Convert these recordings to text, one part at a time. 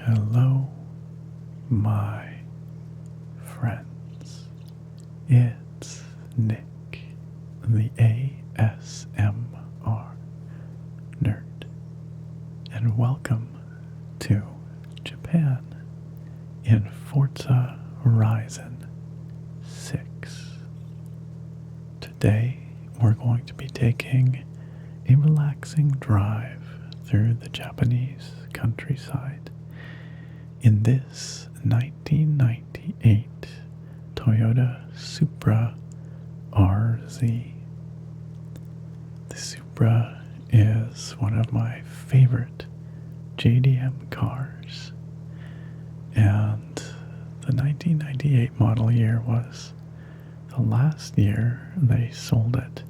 Hello, my friends. It's Nick, the ASMR nerd, and welcome to Japan in Forza Horizon 6. Today, we're going to be taking a relaxing drive through the Japanese countryside in this 1998 Toyota Supra RZ. The Supra is one of my favorite JDM cars, and the 1998 model year was the last year they sold it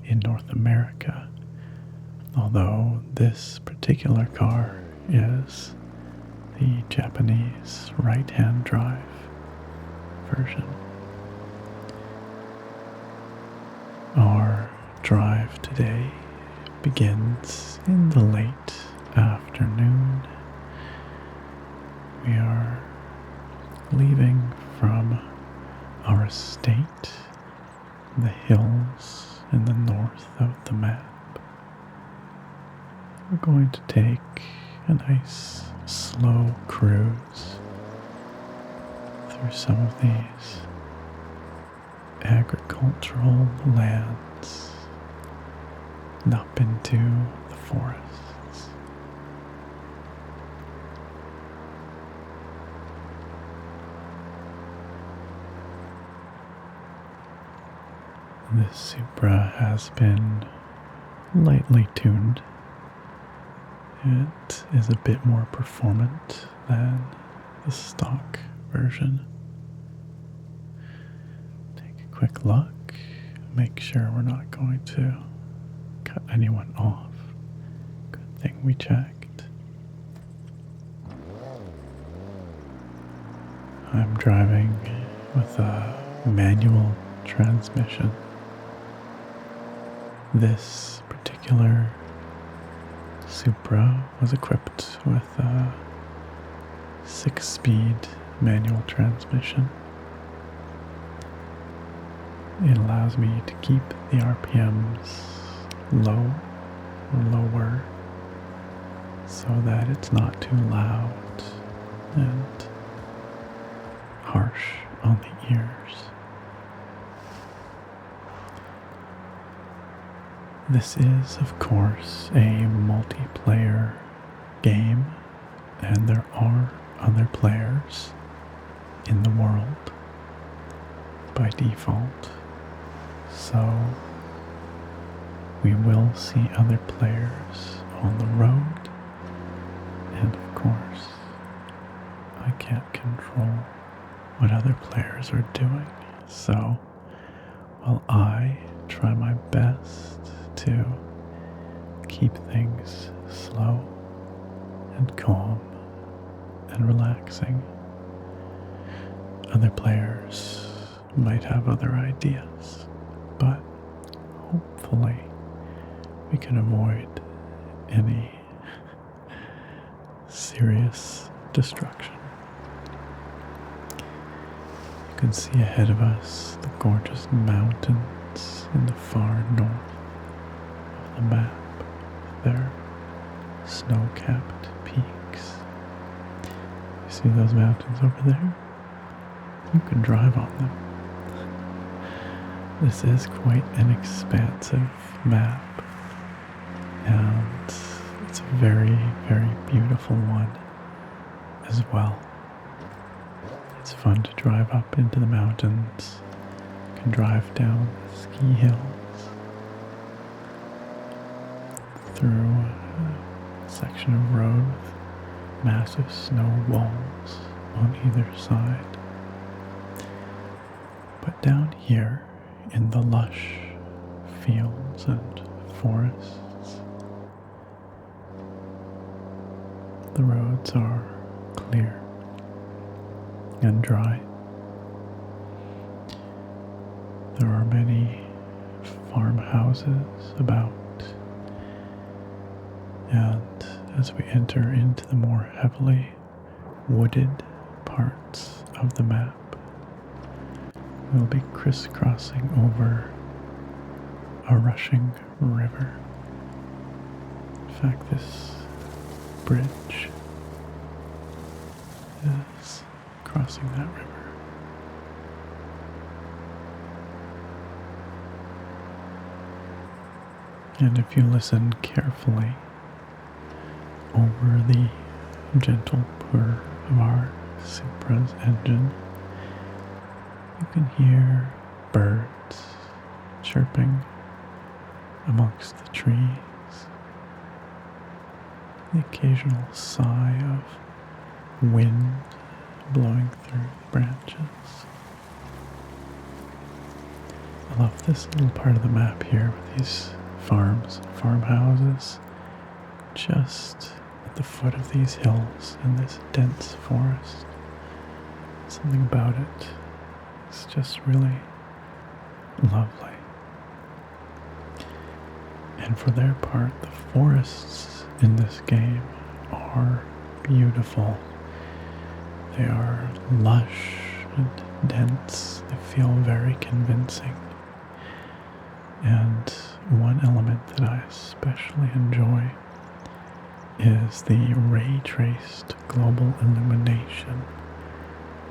in North America, although this particular car is the Japanese right-hand drive version. Our drive today begins in the late afternoon. We are leaving from our estate, the hills in the north of the map. We're going to take a nice slow cruise through some of these agricultural lands and up into the forests. This Supra has been lightly tuned. It is a bit more performant than the stock version. Take a quick look, make sure we're not going to cut anyone off. Good thing we checked. I'm driving with a manual transmission. This particular Supra was equipped with a 6-speed manual transmission. It allows me to keep the RPMs low or lower so that it's not too loud and harsh on the ears. This is, of course, a multiplayer game, and there are other players in the world by default, so we will see other players on the road, and of course, I can't control what other players are doing, so while I try my best to keep things slow and calm and relaxing, other players might have other ideas, but hopefully we can avoid any serious destruction. You can see ahead of us the gorgeous mountains in the far north the map with their snow-capped peaks. You see those mountains over there? You can drive on them. This is quite an expansive map, and it's a very, very beautiful one as well. It's fun to drive up into the mountains. You can drive down ski hills through a section of road with massive snow walls on either side. But down here in the lush fields and forests, the roads are clear and dry. There are many farmhouses about, and as we enter into the more heavily wooded parts of the map. We'll be crisscrossing over a rushing river. In fact, this bridge is crossing that river. And if you listen carefully over the gentle purr of our Supra's engine, you can hear birds chirping amongst the trees, the occasional sigh of wind blowing through the branches. I love this little part of the map here with these farmhouses, just at the foot of these hills in this dense forest. Something about it is just really lovely. And for their part, the forests in this game are beautiful. They are lush and dense. They feel very convincing. And one element that I especially enjoy is the ray-traced global illumination,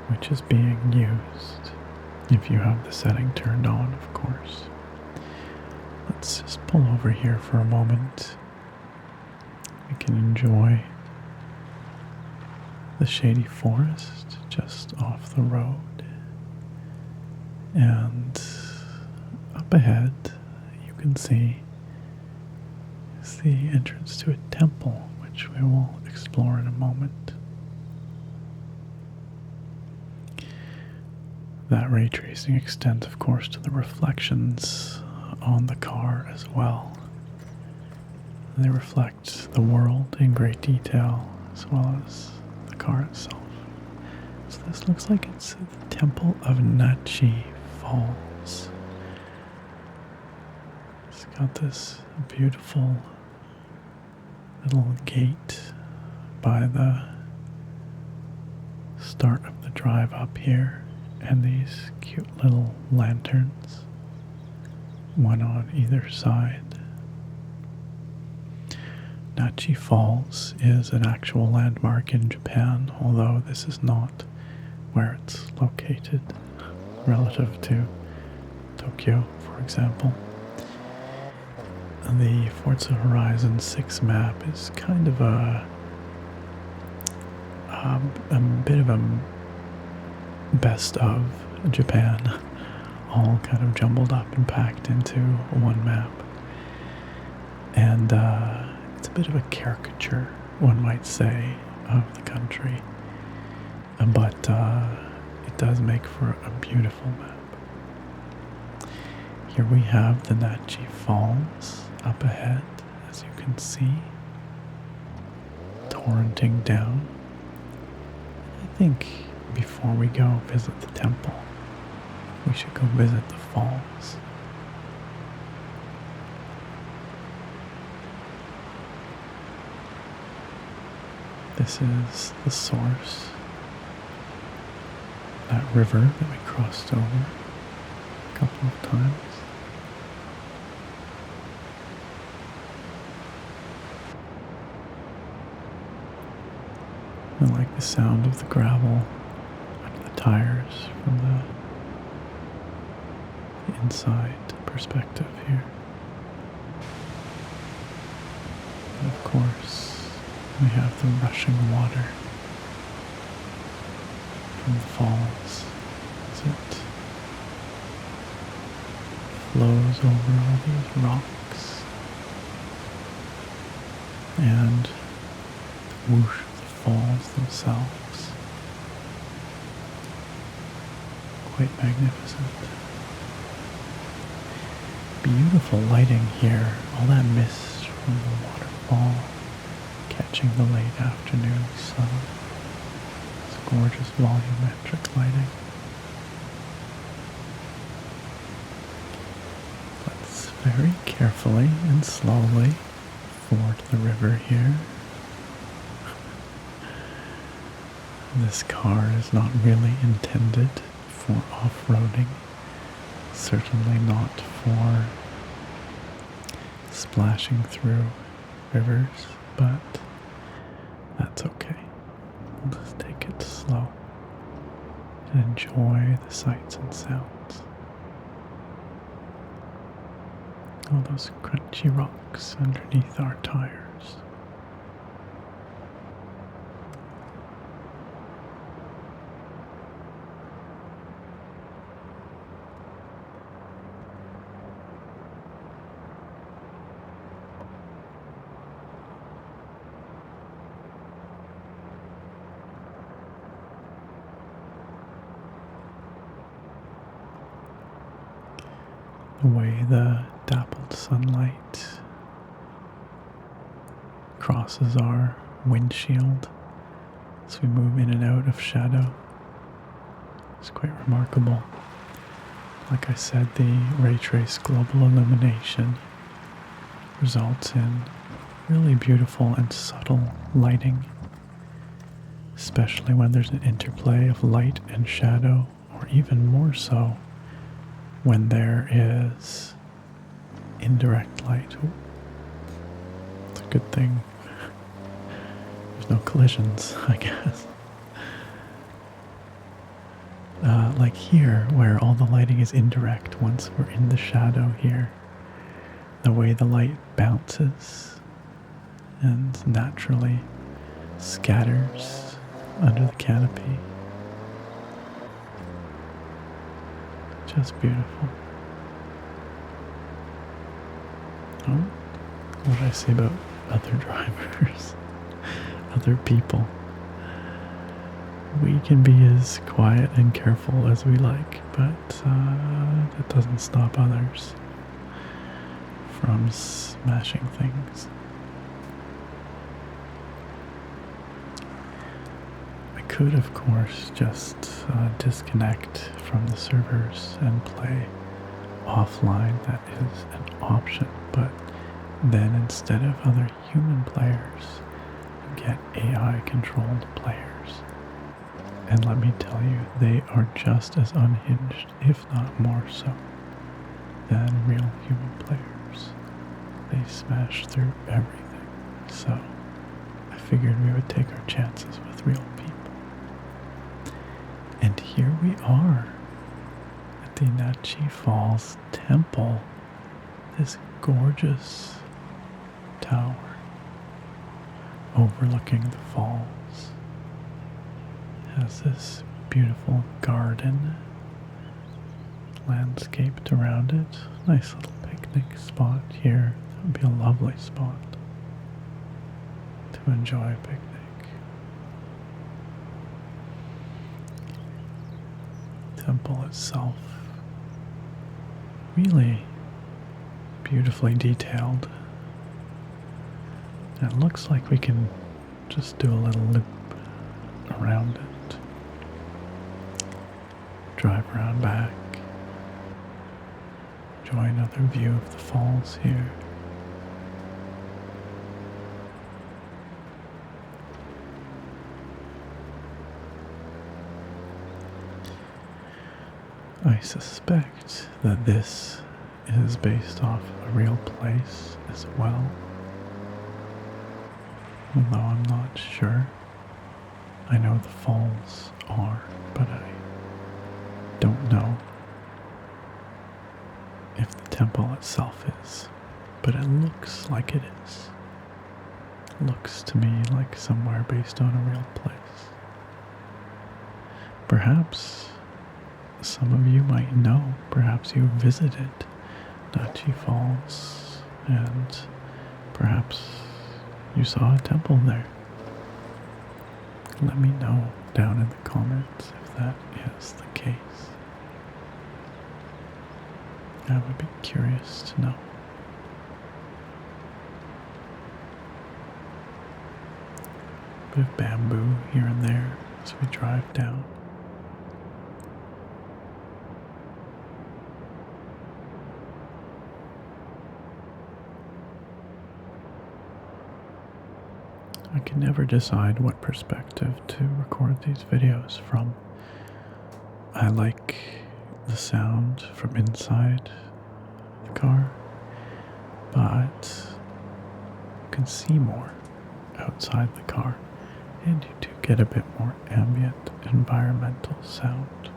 which is being used if you have the setting turned on, of course. Let's just pull over here for a moment. We can enjoy the shady forest just off the road. And up ahead, you can see is the entrance to a temple, which we will explore in a moment. That ray tracing extends, of course, to the reflections on the car as well. They reflect the world in great detail, as well as the car itself. So this looks like it's the Temple of Nachi Falls. It's got this beautiful little gate by the start of the drive up here, and these cute little lanterns, one on either side. Nachi Falls is an actual landmark in Japan, although this is not where it's located relative to Tokyo, for example. The Forza Horizon 6 map is kind of a bit of a best of Japan, all kind of jumbled up and packed into one map. And it's a bit of a caricature, one might say, of the country. But it does make for a beautiful map. Here we have the Nachi Falls up ahead, as you can see, torrenting down. I think before we go visit the temple, we should go visit the falls. This is the source, that river that we crossed over a couple of times. I like the sound of the gravel under the tires from the inside perspective here. And of course, we have the rushing water from the falls as it flows over all these rocks, and the whoosh of the falls themselves. Quite magnificent. Beautiful lighting here, all that mist from the waterfall catching the late afternoon sun. It's gorgeous volumetric lighting. Let's very carefully and slowly ford the river here. This car is not really intended for off-roading, certainly not for splashing through rivers, but that's okay. We'll just take it slow and enjoy the sights and sounds. All those crunchy rocks underneath our tires. The way the dappled sunlight crosses our windshield as we move in and out of shadow is quite remarkable. Like I said, the ray trace global illumination results in really beautiful and subtle lighting, especially when there's an interplay of light and shadow, or even more so when there is indirect light. Ooh, it's a good thing there's no collisions, I guess. Like here, where all the lighting is indirect, once we're in the shadow here, the way the light bounces and naturally scatters under the canopy. Just beautiful. Oh, what did I say about other drivers? Other people? We can be as quiet and careful as we like, but that doesn't stop others from smashing things. I could, of course, just disconnect from the servers and play offline. That is an option, but then instead of other human players, you get AI-controlled players. And let me tell you, they are just as unhinged, if not more so, than real human players. They smash through everything. So I figured we would take our chances with real people. And here we are at the Nachi Falls Temple, this gorgeous tower overlooking the falls. Has this beautiful garden landscaped around it. Nice little picnic spot here. That would be a lovely spot to enjoy a picnic. Temple itself, really beautifully detailed. And it looks like we can just do a little loop around it. Drive around back. Enjoy another view of the falls here. I suspect that this is based off a real place as well, although I'm not sure. I know the falls are, but I don't know if the temple itself is, but it looks like it is. It looks to me like somewhere based on a real place. Perhaps some of you might know, perhaps you visited Nachi Falls, and perhaps you saw a temple there. Let me know down in the comments if that is the case. I would be curious to know. Bit of bamboo here and there as we drive down. I can never decide what perspective to record these videos from. I like the sound from inside the car, but you can see more outside the car, and you do get a bit more ambient environmental sound,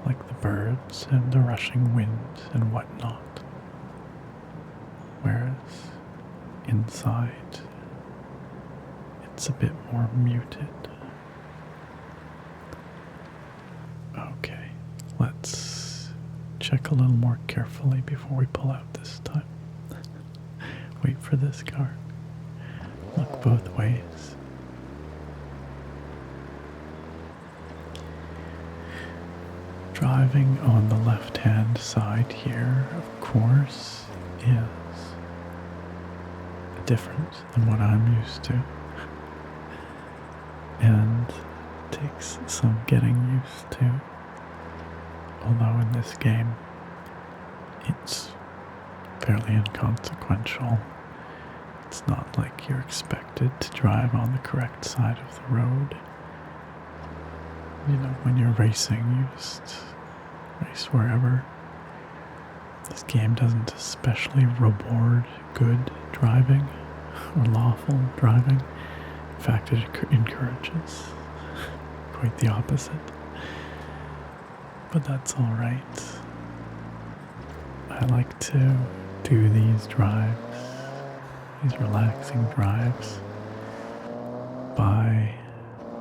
like the birds and the rushing wind and whatnot. Whereas inside, it's a bit more muted. Okay, let's check a little more carefully before we pull out this time. Wait for this car. Look both ways. Driving on the left-hand side here, of course, is different than what I'm used to. And takes some getting used to. Although in this game, it's fairly inconsequential. It's not like you're expected to drive on the correct side of the road. You know, when you're racing, you just race wherever. This game doesn't especially reward good driving or lawful driving. In fact, it encourages quite the opposite. But that's alright. I like to do these drives, these relaxing drives, by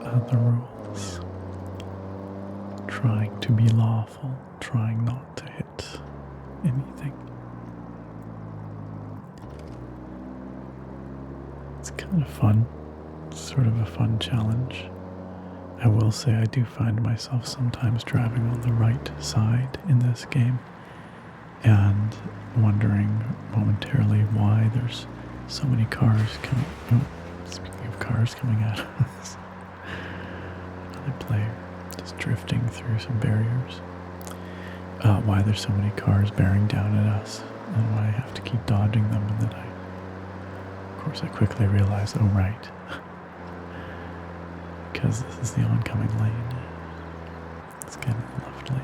the rules. Trying to be lawful, trying not to hit anything. It's kind of fun, sort of a fun challenge. I will say I do find myself sometimes driving on the right side in this game and wondering momentarily why there's so many cars coming. Oh, speaking of cars coming at us, another player just drifting through some barriers. Why there's so many cars bearing down at us and why I have to keep dodging them, and then of course I quickly realize, oh right, because this is the oncoming lane. Let's get in the left lane.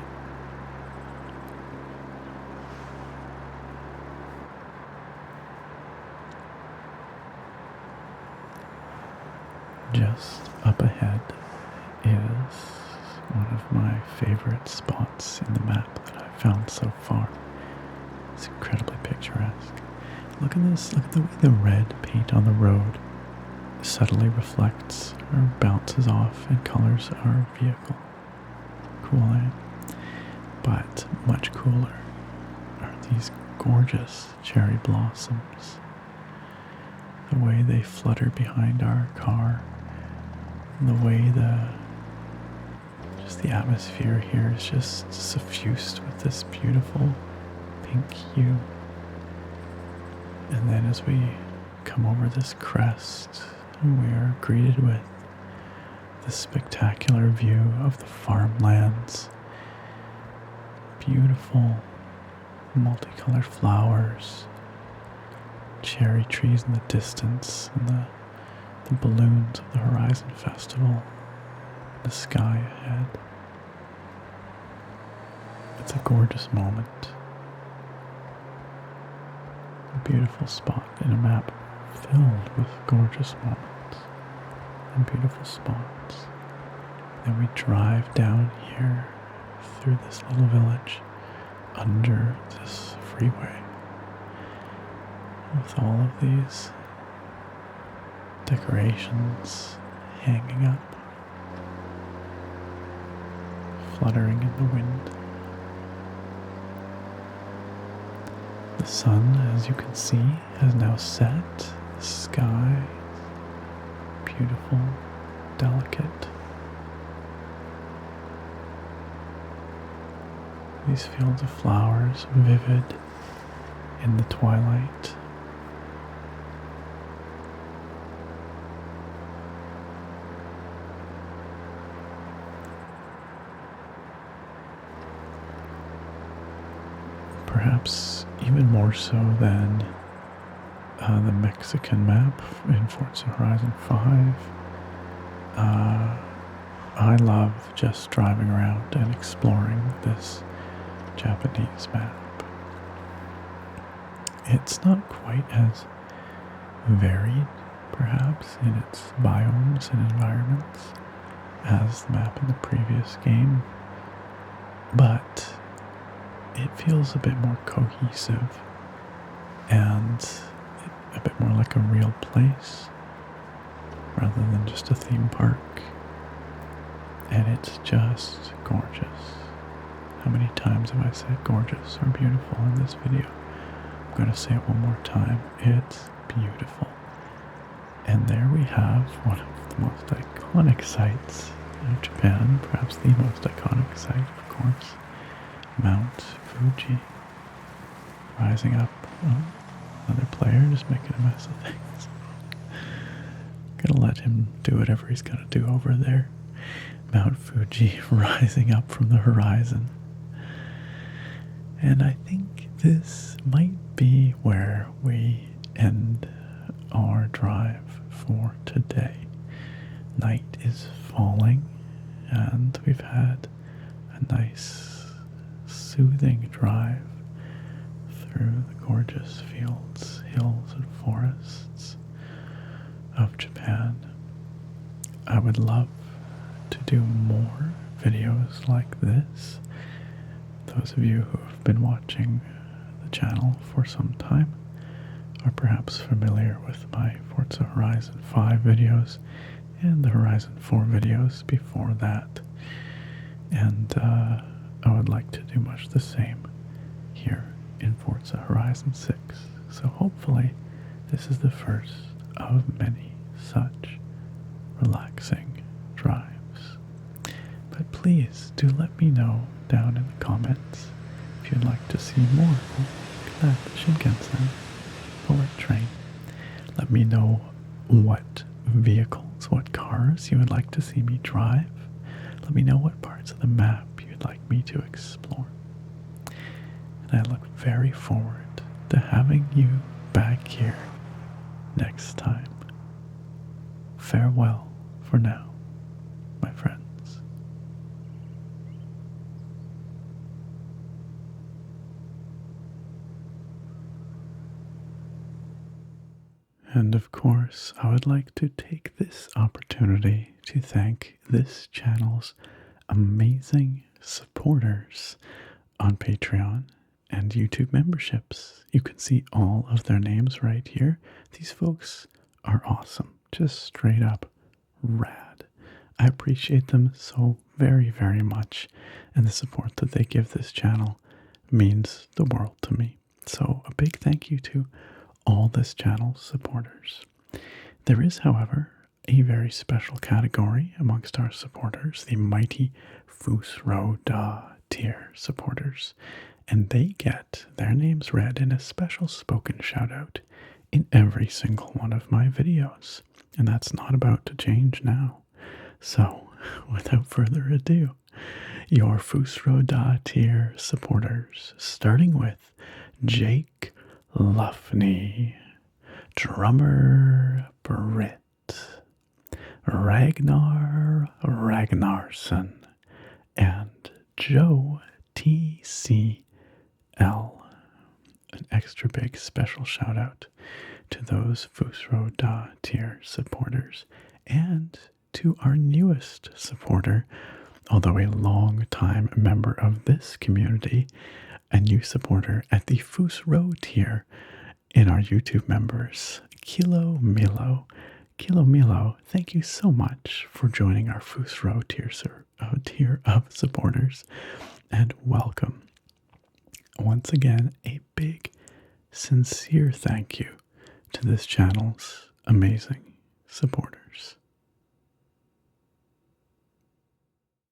Just up ahead is one of my favorite spots in the map that I've found so far. It's incredibly picturesque. Look at this, look at the way the red paint on the road subtly reflects or bounces off and colors our vehicle. Cool, eh? But much cooler are these gorgeous cherry blossoms. The way they flutter behind our car, and the way the atmosphere here is just suffused with this beautiful pink hue. And then as we come over this crest, we are greeted with this spectacular view of the farmlands. Beautiful multicolored flowers, cherry trees in the distance, and the balloons of the Horizon Festival, the sky ahead. It's a gorgeous moment. A beautiful spot in a map filled with gorgeous moments and beautiful spots. Then we drive down here through this little village under this freeway with all of these decorations hanging up, fluttering in the wind. The sun, as you can see, has now set. The sky, beautiful, delicate. These fields of flowers, vivid in the twilight. Perhaps even more so than the Mexican map in Forza Horizon 5. I love just driving around and exploring this Japanese map. It's not quite as varied, perhaps, in its biomes and environments as the map in the previous game, but it feels a bit more cohesive and a bit more like a real place rather than just a theme park. And it's just gorgeous. How many times have I said gorgeous or beautiful in this video? I'm going to say it one more time. It's beautiful. And there we have one of the most iconic sites of Japan, perhaps the most iconic site, of course, Mount Fuji. Rising up. Oh, another player just making a mess of things. Gonna let him do whatever he's gonna do over there. Mount Fuji rising up from the horizon. And I think this might be where we end our drive for today. Night is falling, and we've had a nice, soothing drive through the gorgeous fields, hills, and forests of Japan. I would love to do more videos like this. Those of you who have been watching the channel for some time are perhaps familiar with my Forza Horizon 5 videos and the Horizon 4 videos before that. And I would like to do much the same here in Forza Horizon 6. So hopefully this is the first of many such relaxing drives. But please do let me know down in the comments if you'd like to see more. Oh, look at that, the Shinkansen bullet train. Let me know what vehicles, what cars you would like to see me drive. Let me know what parts of the map you'd like me to explore. And I look very forward to having you back here next time. Farewell for now, my friends. And of course, I would like to take this opportunity to thank this channel's amazing supporters on Patreon and YouTube memberships. You can see all of their names right here. These folks are awesome, just straight up rad. I appreciate them so very, very much, and the support that they give this channel means the world to me. So a big thank you to all this channel's supporters. There is, however, a very special category amongst our supporters, the mighty Fusro tier supporters, and they get their names read in a special spoken shout out in every single one of my videos, and that's not about to change now. So, without further ado, your Fusro tier supporters, starting with Jake Luffney, Drummer Britt, Ragnar Ragnarsson, and Joe TCL. An extra big special shout out to those Fusro tier supporters and to our newest supporter, although a long-time member of this community, a new supporter at the Fusro tier in our YouTube members, Kilo Milo. Kilo Milo, thank you so much for joining our Fusro tier of supporters, and welcome. Once again, a big, sincere thank you to this channel's amazing supporters.